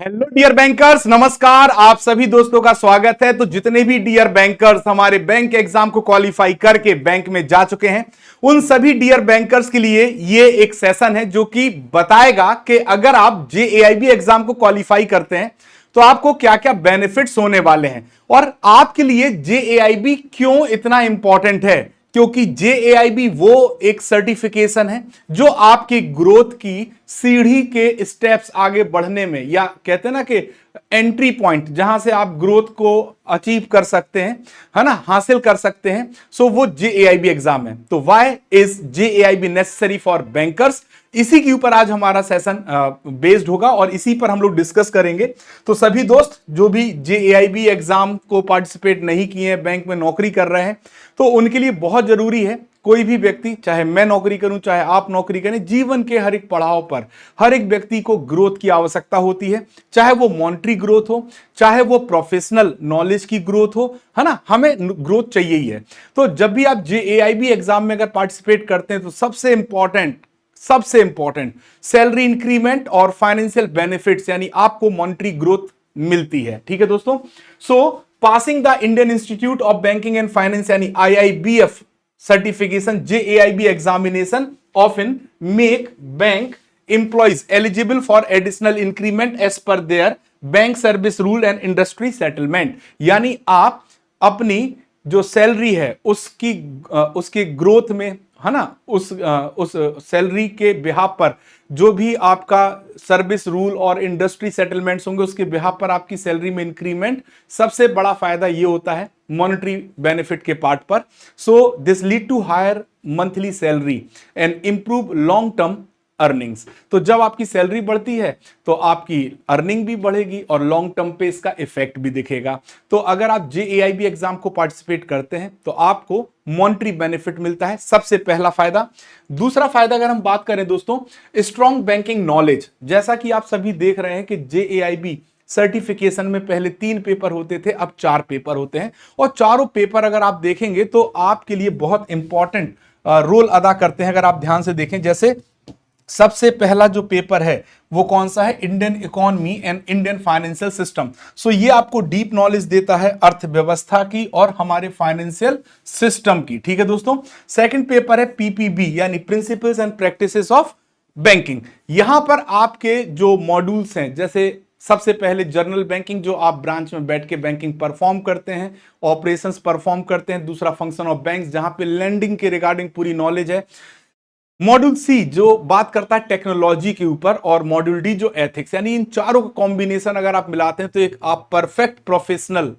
Hello dear bankers, नमस्कार। आप सभी दोस्तों का स्वागत है। तो जितने भी डियर बैंकर्स हमारे बैंक एग्जाम को क्वालिफाई करके बैंक में जा चुके हैं, उन सभी डियर बैंकर्स के लिए ये एक सेशन है जो कि बताएगा कि अगर आप जेएआईबी एग्जाम को क्वालिफाई करते हैं तो आपको क्या क्या बेनिफिट्स होने वाले हैं और आपके लिए जेएआईबी क्यों इतना इंपॉर्टेंट है। क्योंकि जेएआईबी वो एक सर्टिफिकेशन है जो आपकी ग्रोथ की सीढ़ी के स्टेप्स आगे बढ़ने में, या कहते हैं ना कि एंट्री पॉइंट, जहां से आप ग्रोथ को अचीव कर सकते हैं, है ना, हासिल कर सकते हैं। सो वो जेएआईबी एग्जाम है। तो why is JAIIB necessary for bankers, इसी के ऊपर आज हमारा सेशन बेस्ड होगा और इसी पर हम लोग डिस्कस करेंगे। तो सभी दोस्त जो भी जेएआईबी एग्जाम को पार्टिसिपेट नहीं किए हैं, बैंक में नौकरी कर रहे हैं, तो उनके लिए बहुत जरूरी है। कोई भी व्यक्ति, चाहे मैं नौकरी करूं चाहे आप नौकरी करें, जीवन के हर एक पड़ाव पर हर एक व्यक्ति को ग्रोथ की आवश्यकता होती है। चाहे वो मॉनेटरी ग्रोथ हो, चाहे वो प्रोफेशनल नॉलेज की ग्रोथ हो, है ना, हमें ग्रोथ चाहिए ही है। तो जब भी आप जेएआईबी एग्जाम में अगर पार्टिसिपेट करते हैं तो सबसे इंपॉर्टेंट सैलरी इंक्रीमेंट और फाइनेंशियल बेनिफिट्स, यानी आपको मॉनेटरी ग्रोथ मिलती है। ठीक है दोस्तों। So passing the Indian institute of Banking and Finance यानी IIBF certification JAIIB examination often make bank employees eligible for additional increment as per their bank service rule and industry settlement. यानी आप अपनी जो सैलरी है उसकी growth में, है ना, उस सैलरी के बिहाफ पर जो भी आपका सर्विस रूल और इंडस्ट्री सेटलमेंट्स होंगे, उसके बिहाफ पर आपकी सैलरी में इंक्रीमेंट, सबसे बड़ा फायदा ये होता है मॉनेटरी बेनिफिट के पार्ट पर। So this lead to higher monthly salary and improve long term earnings. तो जब आपकी सैलरी बढ़ती है तो आपकी अर्निंग भी बढ़ेगी और लॉन्ग टर्म पे इसका इफेक्ट भी दिखेगा। तो अगर आप जेएआईबी एग्जाम को पार्टिसिपेट करते हैं तो आपको मॉनेटरी बेनिफिट मिलता है, सबसे पहला फायदा। दूसरा फायदा अगर हम बात करें दोस्तों, स्ट्रॉन्ग बैंकिंग नॉलेज। जैसा कि आप सभी देख रहे हैं कि जेएआईबी सर्टिफिकेशन में पहले 3 पेपर होते थे, अब 4 पेपर होते हैं और चारों पेपर अगर आप देखेंगे तो आपके लिए बहुत इंपॉर्टेंट रोल अदा करते हैं। अगर आप ध्यान से देखें, जैसे सबसे पहला जो पेपर है वो कौन सा है, Indian economy and Indian financial system. So ये आपको डीप नॉलेज देता है अर्थव्यवस्था की और हमारे फाइनेंशियल सिस्टम की। ठीक है दोस्तों। सेकंड पेपर है पीपीबी यानी principles and practices of banking. यहां पर आपके जो मॉड्यूल्स हैं, जैसे सबसे पहले जनरल बैंकिंग, जो आप ब्रांच में बैठ के बैंकिंग परफॉर्म करते हैं, ऑपरेशंस परफॉर्म करते हैं। दूसरा फंक्शन ऑफ बैंक्स, जहां पे लेंडिंग के रिगार्डिंग पूरी नॉलेज है। मॉड्यूल सी जो बात करता है टेक्नोलॉजी के ऊपर, और मॉड्यूल डी जो एथिक्स, यानी इन चारों का कॉम्बिनेशन अगर आप मिलाते हैं तो एक आप परफेक्ट प्रोफेशनल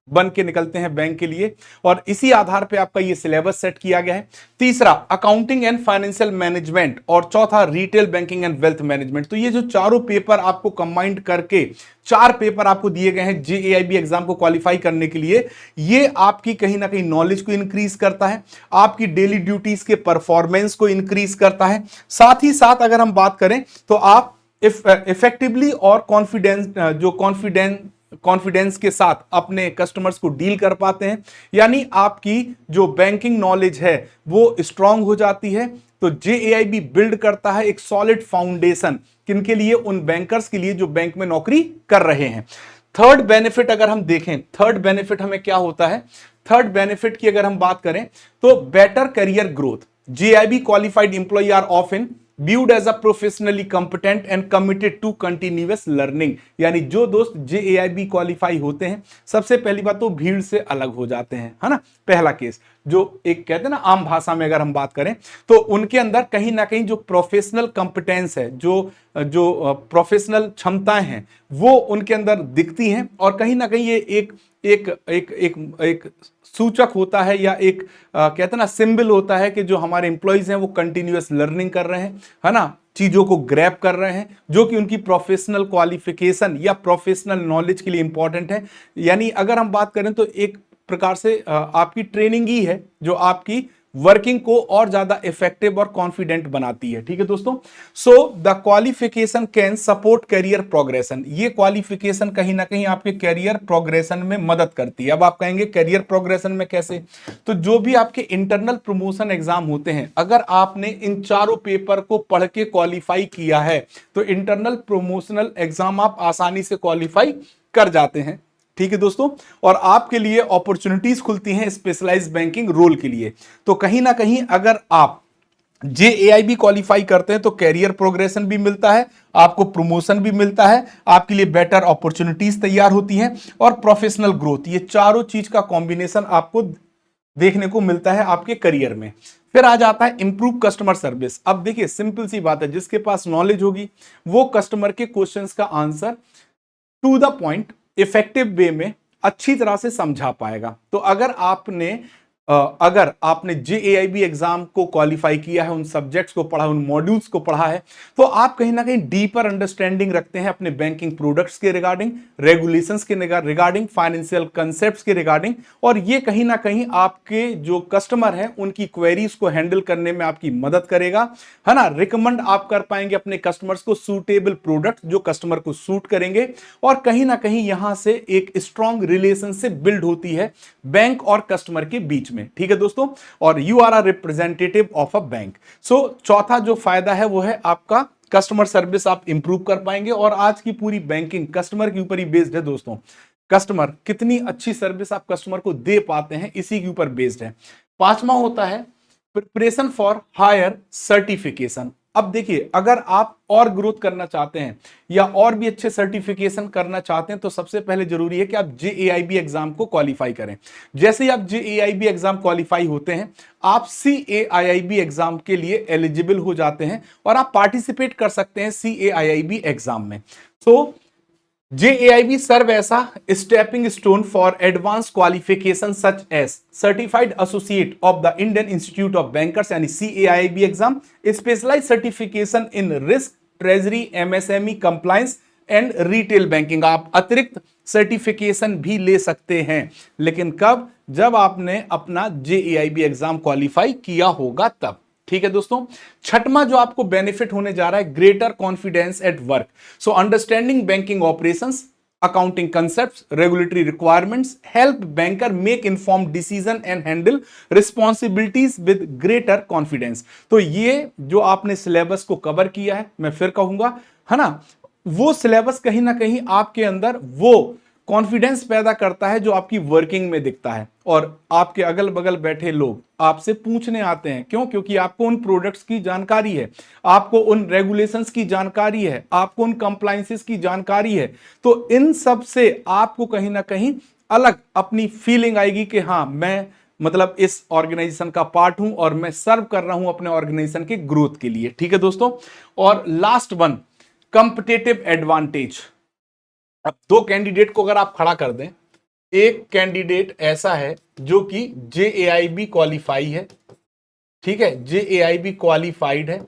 बन के निकलते हैं बैंक के लिए, और इसी आधार पे आपका ये सिलेबस सेट किया गया है। तीसरा अकाउंटिंग एंड फाइनेंशियल मैनेजमेंट, और चौथा retail banking and wealth management. तो ये जो चारों पेपर आपको कंबाइंड करके 4 पेपर आपको दिए गए हैं जेएआईबी एग्जाम को क्वालिफाई करने के लिए, ये आपकी कहीं ना कहीं नॉलेज को इंक्रीज करता है, आपकी डेली ड्यूटीज के परफॉर्मेंस को इंक्रीज करता है। साथ ही साथ अगर हम बात करें तो आप इफेक्टिवली और कॉन्फिडेंस के साथ अपने कस्टमर्स को डील कर पाते हैं, यानी आपकी जो बैंकिंग नॉलेज है वो स्ट्रांग हो जाती है। तो जेएआईबी बिल्ड करता है एक सॉलिड फाउंडेशन, किनके लिए, उन बैंकर्स के लिए जो बैंक में नौकरी कर रहे हैं। थर्ड बेनिफिट अगर हम देखें, थर्ड बेनिफिट हमें क्या होता है, थर्ड बेनिफिट की अगर हम बात करें तो better career growth. JAIB qualified employ are often viewed as a professionally competent and committed to continuous learning। यानी जो दोस्त जेएआईबी क्वालिफाई होते हैं, सबसे पहली बात तो भीड़ से अलग हो जाते हैं, है ना। पहला केस जो एक कहते हैं ना, आम भाषा में अगर हम बात करें तो उनके अंदर कहीं ना कहीं जो प्रोफेशनल कंपिटेंस है, जो जो प्रोफेशनल क्षमताएं हैं, वो उनके अंदर दिखती हैं, और कहीं ना कहीं ये एक एक एक एक एक सूचक होता है, या एक कहते हैं ना, सिंबल होता है कि जो हमारे एम्प्लॉइज हैं वो कंटिन्यूअस लर्निंग कर रहे हैं, है ना, चीजों को ग्रैब कर रहे हैं, जो कि उनकी प्रोफेशनल क्वालिफिकेशन या प्रोफेशनल नॉलेज के लिए इंपॉर्टेंट है। यानी अगर हम बात करें तो एक प्रकार से आपकी ट्रेनिंग ही है जो आपकी वर्किंग को और ज्यादा इफेक्टिव और कॉन्फिडेंट बनाती है। ठीक है दोस्तों, so the qualification can support career progression. ये क्वालिफिकेशन कहीं ना कहीं आपके करियर प्रोग्रेशन में मदद करती है। अब आप कहेंगे करियर प्रोग्रेशन में कैसे? तो जो भी आपके इंटरनल प्रमोशन एग्जाम होते हैं, अगर आपने इन चारों पेपर को पढ़ के क्वालिफाई किया है तो इंटरनल प्रमोशनल एग्जाम आप आसानी से क्वालिफाई कर जाते हैं। ठीक है दोस्तों, और आपके लिए अपॉर्चुनिटीज खुलती हैं स्पेशलाइज्ड बैंकिंग रोल के लिए। तो कहीं ना कहीं अगर आप JAIB क्वालिफाई करते हैं तो कैरियर प्रोग्रेशन भी मिलता है, आपको प्रमोशन भी मिलता है, आपके लिए बेटर अपॉर्चुनिटीज तैयार होती हैं और प्रोफेशनल ग्रोथ, ये चारों चीज का कॉम्बिनेशन आपको देखने को मिलता है आपके करियर में। फिर आ जाता है इंप्रूव कस्टमर सर्विस। अब देखिए सिंपल सी बात है, जिसके पास नॉलेज होगी वो कस्टमर के क्वेश्चंस का answer to the point effective way में अच्छी तरह से समझा पाएगा। तो अगर आपने JAIB एग्जाम को क्वालिफाई किया है, उन सब्जेक्ट्स को पढ़ा, उन मॉड्यूल्स को पढ़ा है, तो आप कहीं ना कहीं डीपर अंडरस्टैंडिंग रखते हैं अपने बैंकिंग प्रोडक्ट्स के रिगार्डिंग, रेगुलेशंस के रिगार्डिंग, फाइनेंशियल कंसेप्ट्स के रिगार्डिंग, और ये कहीं ना कहीं आपके जो कस्टमर हैं उनकी क्वेरीज को हैंडल करने में आपकी मदद करेगा, है ना। रिकमेंड आप कर पाएंगे अपने कस्टमर्स को सूटेबल प्रोडक्ट जो कस्टमर को सूट करेंगे, और कहीं ना कहीं यहां से एक स्ट्रॉन्ग रिलेशनशिप बिल्ड होती है बैंक और कस्टमर के बीच में। ठीक है दोस्तों, और you are a representative of a bank. So चौथा जो फायदा है वो है आपका कस्टमर सर्विस आप इंप्रूव कर पाएंगे, और आज की पूरी बैंकिंग कस्टमर के ऊपर ही बेस्ड है दोस्तों। कस्टमर कितनी अच्छी सर्विस आप कस्टमर को दे पाते हैं इसी के ऊपर बेस्ड है। पांचवा होता है प्रिपरेशन फॉर हायर सर्टिफिकेशन। अब देखिए अगर आप और ग्रोथ करना चाहते हैं या और भी अच्छे सर्टिफिकेशन करना चाहते हैं तो सबसे पहले जरूरी है कि आप JAIB एग्जाम को क्वालिफाई करें। जैसे ही आप JAIB एग्जाम क्वालिफाई होते हैं आप CAIIB एग्जाम के लिए एलिजिबल हो जाते हैं और आप पार्टिसिपेट कर सकते हैं CAIIB एग्जाम में। तो JAIB serve as a stepping stone for advance qualification such as certified associate of the Indian institute of bankers यानी CAIIB exam, specialised certification in risk, treasury, MSME compliance and retail banking. आप अतिरिक्त certification भी ले सकते हैं, लेकिन कब? जब आपने अपना JAIB एग्जाम क्वालिफाई किया होगा तब। ठीक है दोस्तों, छठवां जो आपको बेनिफिट होने जा रहा है greater confidence at work. So understanding banking operations, accounting concepts, regulatory requirements help banker make informed decision and handle responsibilities with greater confidence। तो ये जो आपने सिलेबस को कवर किया है, मैं फिर कहूंगा, है ना, वो सिलेबस कहीं ना कहीं आपके अंदर वो कॉन्फिडेंस पैदा करता है जो आपकी वर्किंग में दिखता है, और आपके अगल बगल बैठे लोग आपसे पूछने आते हैं। क्यों? क्योंकि आपको उन प्रोडक्ट्स की जानकारी है, आपको उन रेगुलेशंस की जानकारी है, आपको उन कंप्लायंसेस की जानकारी है। तो इन सब से आपको कहीं ना कहीं अलग अपनी फीलिंग आएगी कि हाँ मैं मतलब इस ऑर्गेनाइजेशन का पार्ट हूं और मैं सर्व कर रहा हूं अपने ऑर्गेनाइजेशन के ग्रोथ के लिए। ठीक है दोस्तों, और लास्ट वन कंपिटिटिव एडवांटेज। अब दो कैंडिडेट को अगर आप खड़ा कर दें, एक कैंडिडेट ऐसा है जो कि JAIB क्वालिफाई है, ठीक है, JAIB क्वालिफाइड है,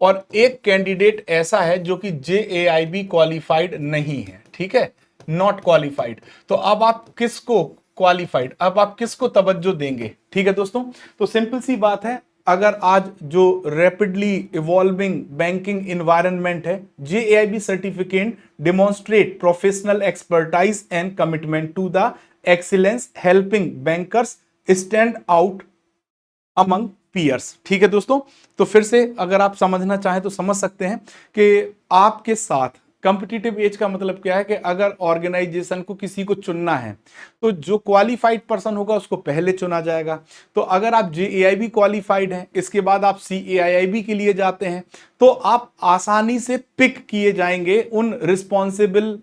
और एक कैंडिडेट ऐसा है जो कि JAIB क्वालिफाइड नहीं है, ठीक है, नॉट क्वालिफाइड। तो अब आप किसको क्वालिफाइड, अब आप किसको तवज्जो देंगे? ठीक है दोस्तों, तो सिंपल सी बात है, अगर आज जो रैपिडली इवॉल्विंग बैंकिंग इन्वायरमेंट है, JAIB certificate demonstrate professional expertise and commitment to the excellence helping bankers stand out among peers. ठीक है दोस्तों, तो फिर से अगर आप समझना चाहें तो समझ सकते हैं कि आपके साथ कॉम्पिटिटिव एज का मतलब क्या है कि अगर ऑर्गेनाइजेशन को किसी को चुनना है तो जो क्वालिफाइड पर्सन होगा उसको पहले चुना जाएगा। तो अगर आप JAIB क्वालिफाइड हैं, इसके बाद आप CAIIB के लिए जाते हैं, तो आप आसानी से पिक किए जाएंगे उन रिस्पॉन्सिबल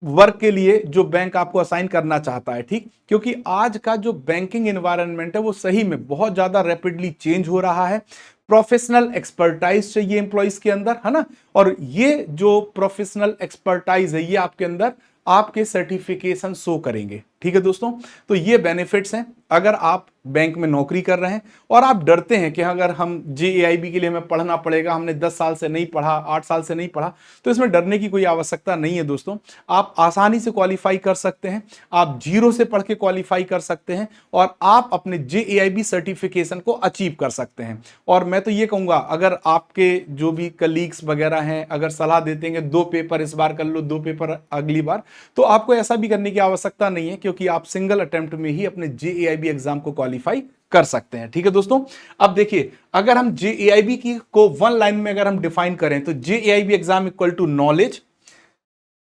वर्क के लिए जो बैंक आपको असाइन करना चाहता है। ठीक, क्योंकि आज का जो बैंकिंग एनवायरनमेंट है वो सही में बहुत ज्यादा रैपिडली चेंज हो रहा है। प्रोफेशनल एक्सपर्टाइज चाहिए एम्प्लॉइज के अंदर, है ना, और ये जो प्रोफेशनल एक्सपर्टाइज है ये आपके अंदर आपके सर्टिफिकेशन शो करेंगे। ठीक है दोस्तों, तो ये बेनिफिट्स हैं अगर आप बैंक में नौकरी कर रहे हैं और आप डरते हैं कि अगर हम जेएआईबी के लिए हमें पढ़ना पड़ेगा, हमने 10 साल से नहीं पढ़ा, 8 साल से नहीं पढ़ा, तो इसमें डरने की कोई आवश्यकता नहीं है दोस्तों। आप आसानी से क्वालिफाई कर सकते हैं, आप जीरो से पढ़ के क्वालिफाई कर सकते हैं और आप अपने जेएआईबी सर्टिफिकेशन को अचीव कर सकते हैं। और मैं तो ये कहूंगा, अगर आपके जो भी कलीग्स वगैरह हैं अगर सलाह देते हैं 2 पेपर इस बार कर लो, 2 पेपर अगली बार, तो आपको ऐसा भी करने की आवश्यकता नहीं है, क्योंकि आप सिंगल अटेम्प्ट में ही अपने जेएआईबी एग्जाम को क्वालिफाई कर सकते हैं। ठीक है दोस्तों, अब देखिए, अगर हम जेएआईबी की को वन लाइन में अगर हम डिफाइन करें तो जेएआईबी एग्जाम इक्वल टू नॉलेज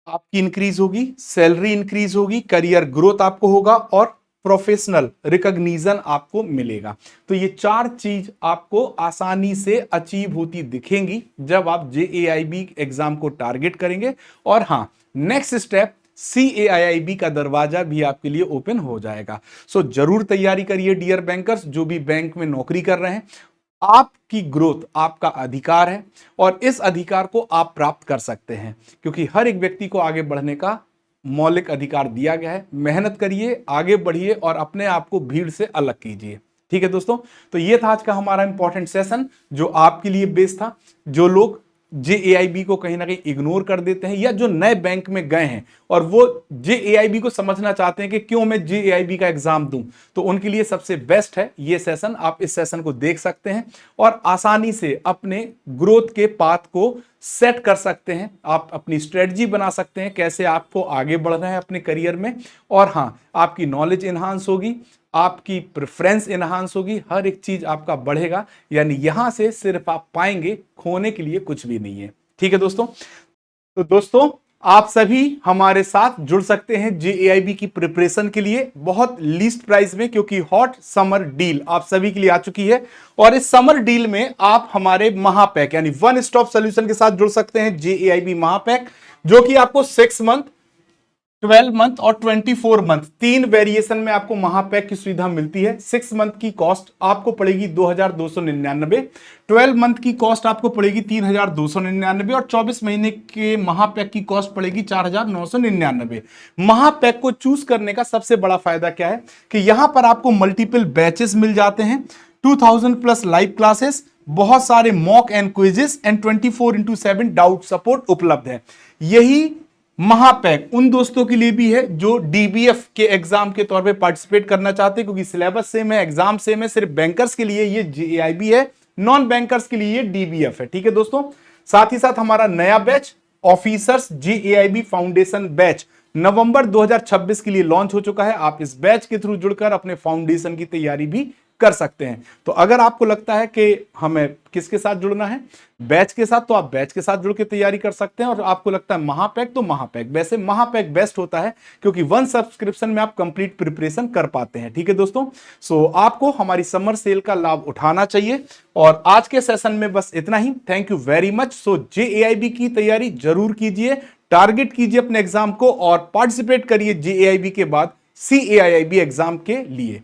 आपकी इंक्रीज होगी, सैलरी इंक्रीज होगी, करियर ग्रोथ आपको होगा और प्रोफेशनल रिकॉग्निशन आपको मिलेगा। तो ये 4 चीज आपको आसानी से अचीव होती दिखेंगी जब आप जेएआईबी एग्जाम को टारगेट करेंगे। और हां, नेक्स्ट स्टेप CAIIB का दरवाजा भी आपके लिए ओपन हो जाएगा। सो जरूर तैयारी करिए डियर बैंकर्स, जो भी बैंक में नौकरी कर रहे हैं। आपकी ग्रोथ आपका अधिकार है और इस अधिकार को आप प्राप्त कर सकते हैं, क्योंकि हर एक व्यक्ति को आगे बढ़ने का मौलिक अधिकार दिया गया है। मेहनत करिए, आगे बढ़िए और अपने आप को भीड़ से अलग कीजिए। ठीक है दोस्तों, तो ये था आज का हमारा इंपॉर्टेंट सेशन जो आपके लिए बेस्ड था। जो लोग जेएआईबी को कहीं ना कहीं इग्नोर कर देते हैं या जो नए बैंक में गए हैं और वो जेएआईबी को समझना चाहते हैं कि क्यों मैं जेएआईबी का एग्जाम दूं, तो उनके लिए सबसे बेस्ट है ये सेशन। आप इस सेशन को देख सकते हैं और आसानी से अपने ग्रोथ के पाथ को सेट कर सकते हैं। आप अपनी स्ट्रेटजी बना सकते हैं कैसे आपको आगे बढ़ना है अपने करियर में। और हां, आपकी नॉलेज इन्हांस होगी, आपकी प्रेफरेंस इन्हांस होगी, हर एक चीज आपका बढ़ेगा। यानी यहां से सिर्फ आप पाएंगे, खोने के लिए कुछ भी नहीं है। ठीक है दोस्तों, तो दोस्तों आप सभी हमारे साथ जुड़ सकते हैं जेएआईबी की प्रिपरेशन के लिए बहुत लीस्ट प्राइस में, क्योंकि हॉट समर डील आप सभी के लिए आ चुकी है। और इस समर डील में आप हमारे महापैक यानी वन स्टॉप सॉल्यूशन के साथ जुड़ सकते हैं, जेएआईबी महापैक, जो कि आपको 6 मंथ, 12 मंथ और 24 मंथ 3 वेरिएशन में आपको महापैक की सुविधा मिलती है। 6 मंथ की कॉस्ट आपको पड़ेगी 2299, 12 मंथ की कॉस्ट आपको पड़ेगी 3299 और 24 महीने के महापैक की कॉस्ट पड़ेगी 4999। महापैक को चूज करने का सबसे बड़ा फायदा क्या है कि यहां पर आपको मल्टीपल बैचेस मिल जाते हैं, 2000 प्लस लाइव क्लासेस, बहुत सारे mock and quizzes and 24/7 doubt support उपलब्ध है। यही महापैक उन दोस्तों के लिए भी है जो डीबीएफ के एग्जाम के तौर पे पार्टिसिपेट करना चाहते हैं, क्योंकि सिलेबस सेम है, एग्जाम सेम है। सिर्फ बैंकर्स के लिए ये जेएआईबी है, नॉन बैंकर्स के लिए ये डीबीएफ है। ठीक है दोस्तों, साथ ही साथ हमारा नया बैच ऑफिसर्स जेएआईबी फाउंडेशन बैच नवंबर 2026 के लिए लॉन्च हो चुका है। आप इस बैच के थ्रू जुड़कर अपने फाउंडेशन की तैयारी भी कर सकते हैं। तो अगर आपको लगता है कि हमें किसके साथ जुड़ना है, बैच के साथ, तो आप बैच के साथ जुड़ के तैयारी कर सकते हैं। और आपको लगता है महापैक, तो महापैक, वैसे महापैक बेस्ट होता है क्योंकि 1 सब्सक्रिप्शन में आप कंप्लीट प्रिपरेशन कर पाते हैं। ठीक है दोस्तों, सो आपको हमारी समर सेल का लाभ उठाना चाहिए। और आज के सेशन में बस इतना ही। Thank you very much. So JAIIB की तैयारी जरूर कीजिए, टारगेट कीजिए अपने एग्जाम को और पार्टिसिपेट करिए जेएआईबी के बाद CAIIB एग्जाम के लिए।